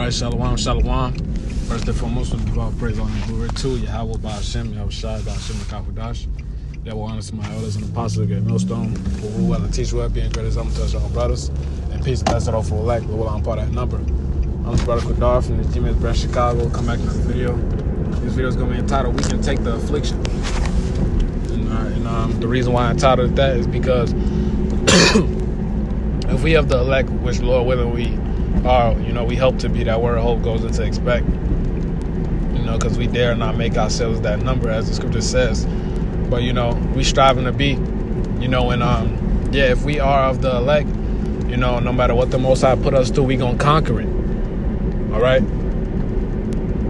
right, shalom, shalom. First and foremost, we give all praise, honor, and glory to Yahweh, Ba'ashem, Yahweh Shai, Ba'ashem, Kakwadash. That will honor to my elders and apostles, get millstone, for who well and teach well, being great as I'm to us, our brothers. And peace and blessed all for elect, but will I'm part of that number. I'm his brother Kwadar from the G-Man's Brand Chicago. Come back to another video. This video is going to be entitled, We Can Take the Affliction. And the reason why I entitled it that is because if we have the elect, which Lord willing we are, we hope to be. That word hope goes into expect, because we dare not make ourselves that number, as the scripture says. But, we striving to be, and if we are of the elect, no matter what the Most High put us through, we going to conquer it. All right?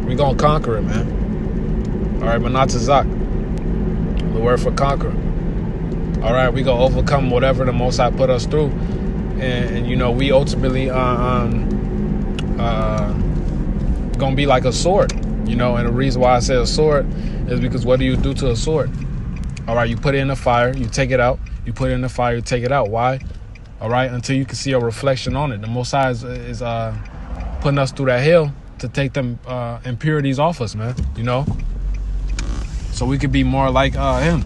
We going to conquer it, man. All right, but not to Zach. The word for conquer. All right, we going to overcome whatever the Most High put us through. And we ultimately gonna be like a sword, and the reason why I say a sword is because what do you do to a sword? All right, you put it in the fire, you take it out, you put it in the fire, you take it out. Why? All right, until you can see a reflection on it. The Most High is putting us through that hell to take them impurities off us, man, so we could be more like him.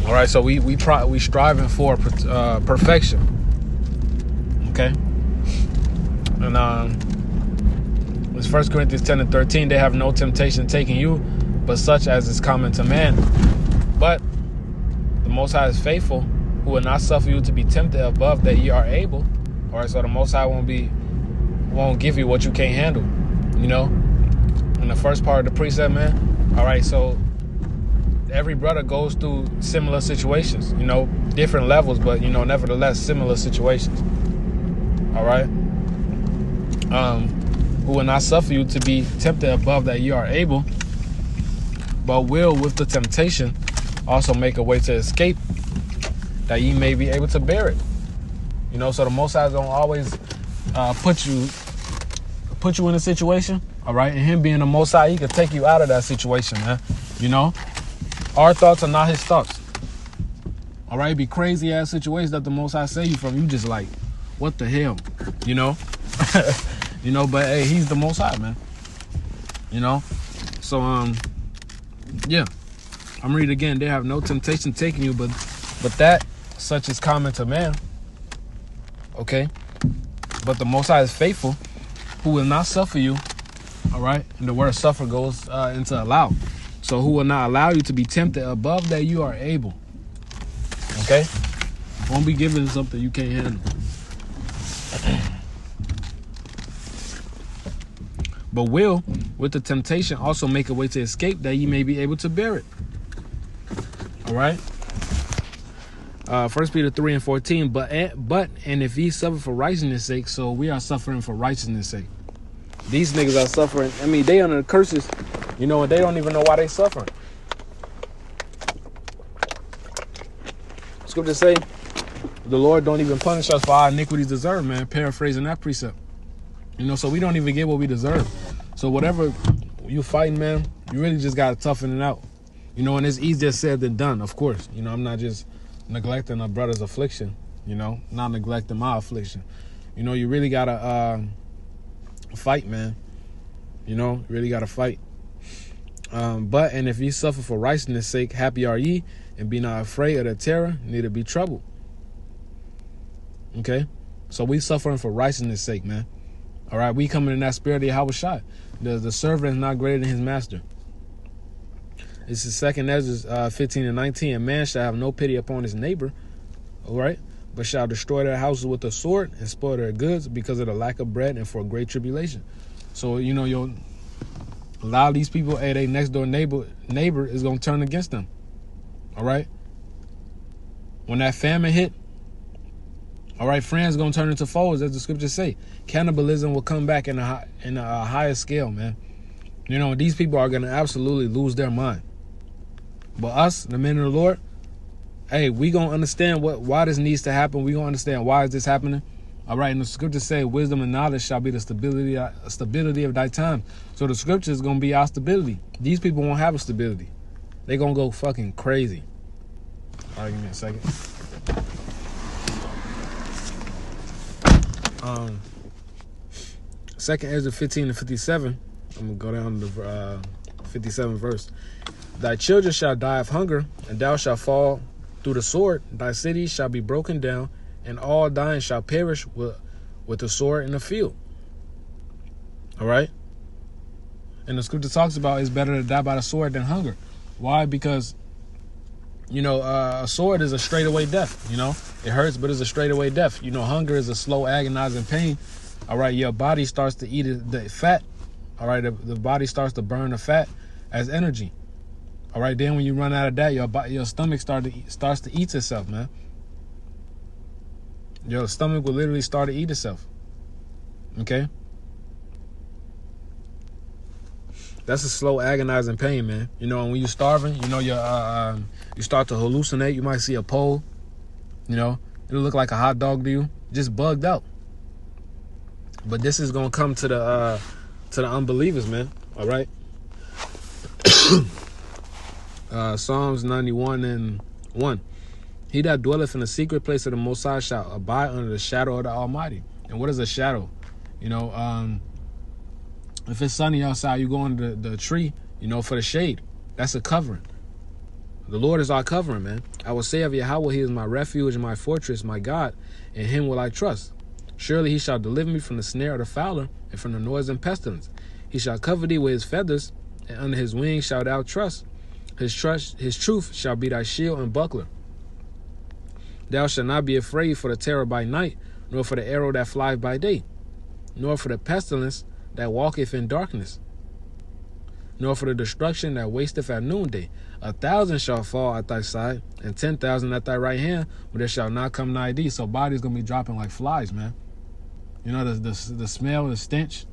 All right, so we striving for perfection. Okay, and it's 1 Corinthians 10:13. They have no temptation taking you, but such as is common to man. But the Most High is faithful, who will not suffer you to be tempted above that ye are able. All right, so the Most High won't give you what you can't handle. In the first part of the precept, man. All right, so every brother goes through similar situations. Different levels, but nevertheless similar situations. All right, who will not suffer you to be tempted above that ye are able, but will with the temptation also make a way to escape, that ye may be able to bear it. So the Most High don't always put you in a situation. All right, and him being the Most High, he could take you out of that situation, man. Our thoughts are not his thoughts. All right, be crazy ass situations that the Most High save you from. You just like, what the hell, but hey, he's the Most High, man. So yeah, I'm reading again. They have no temptation taking you, but that such is common to man. Okay, but the Most High is faithful, who will not suffer you. All right, and the word suffer goes into allow. So who will not allow you to be tempted above that you are able. Okay, won't be giving something you can't handle. But will, with the temptation, also make a way to escape, that ye may be able to bear it. All right. 1 Peter 3:14. But if ye suffer for righteousness' sake, so we are suffering for righteousness' sake. These niggas are suffering. I mean, they under the curses, and they don't even know why they suffering. Scripture say, the Lord don't even punish us for our iniquities deserved, man. Paraphrasing that precept. So we don't even get what we deserve. So whatever you fighting, man, you really just got to toughen it out. And it's easier said than done, of course. I'm not just neglecting a brother's affliction, not neglecting my affliction. You really got to fight, man. You really got to fight. And if ye suffer for righteousness' sake, happy are ye, and be not afraid of the terror, neither be troubled. Okay? So we suffering for righteousness' sake, man. All right, we coming in that spirit of Yahweh Shai. The servant is not greater than his master. This is 2 Ezra 15:19. A man shall have no pity upon his neighbor, all right, but shall destroy their houses with a sword and spoil their goods because of the lack of bread and for a great tribulation. So, a lot of these people, hey, they next door neighbor is going to turn against them. All right. When that famine hit, all right, friends going to turn into foes, as the scriptures say. Cannibalism will come back in a higher scale, man. These people are going to absolutely lose their mind. But us, the men of the Lord, hey, we going to understand why this needs to happen. We going to understand why is this happening. All right, and the scriptures say wisdom and knowledge shall be the stability of thy time. So the scripture is going to be our stability. These people won't have a stability. They're going to go fucking crazy. All right, give me a second. 2nd Ezra 15 and 57. I'm going to go down to 57th verse. Thy children shall die of hunger, and thou shalt fall through the sword. Thy cities shall be broken down, and all thine shall perish with the sword in the field. All right? And the scripture talks about it's better to die by the sword than hunger. Why? Because, a sword is a straightaway death. It hurts, but it's a straightaway death. Hunger is a slow, agonizing pain. All right, your body starts to eat the fat. All right, the body starts to burn the fat as energy. All right, then when you run out of that, your stomach starts to eat itself, man. Your stomach will literally start to eat itself. Okay? That's a slow, agonizing pain, man. And when you're starving, you start to hallucinate. You might see a pole. It'll look like a hot dog to you, just bugged out. But this is gonna come to the unbelievers, man. All right. Psalms 91 and 1. He that dwelleth in the secret place of the Most High shall abide under the shadow of the Almighty. And what is a shadow? If it's sunny outside, you go under the tree, for the shade. That's a covering. The Lord is our covering, man. I will say of Yahweh, he is my refuge and my fortress, my God. In him will I trust. Surely he shall deliver me from the snare of the fowler and from the noise and pestilence. He shall cover thee with his feathers, and under his wings shalt thou trust. His truth shall be thy shield and buckler. Thou shalt not be afraid for the terror by night, nor for the arrow that flieth by day, nor for the pestilence that walketh in darkness, nor for the destruction that wasteth at noonday. 1,000 shall fall at thy side, and 10,000 at thy right hand, but there shall not come nigh thee. So body's gonna be dropping like flies, man. The smell, the stench.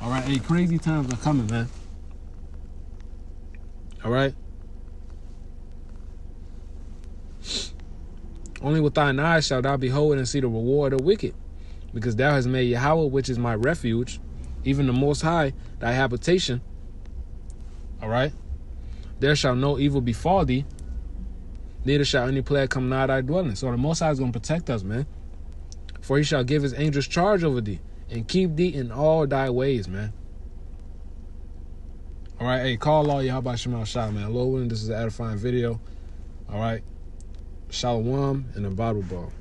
All right, hey, crazy times are coming, man. All right. Only with thine eyes shalt thou behold and see the reward of the wicked, because thou hast made Yahweh, which is my refuge, even the Most High, thy habitation. All right. There shall no evil befall thee, neither shall any plague come nigh thy dwelling. So the Most High is going to protect us, man. For he shall give his angels charge over thee, and keep thee in all thy ways, man. All right, hey, call all y'all about Shemal Shah, man. Lord willing, this is an edifying video. All right. Shalom and a Bible ball.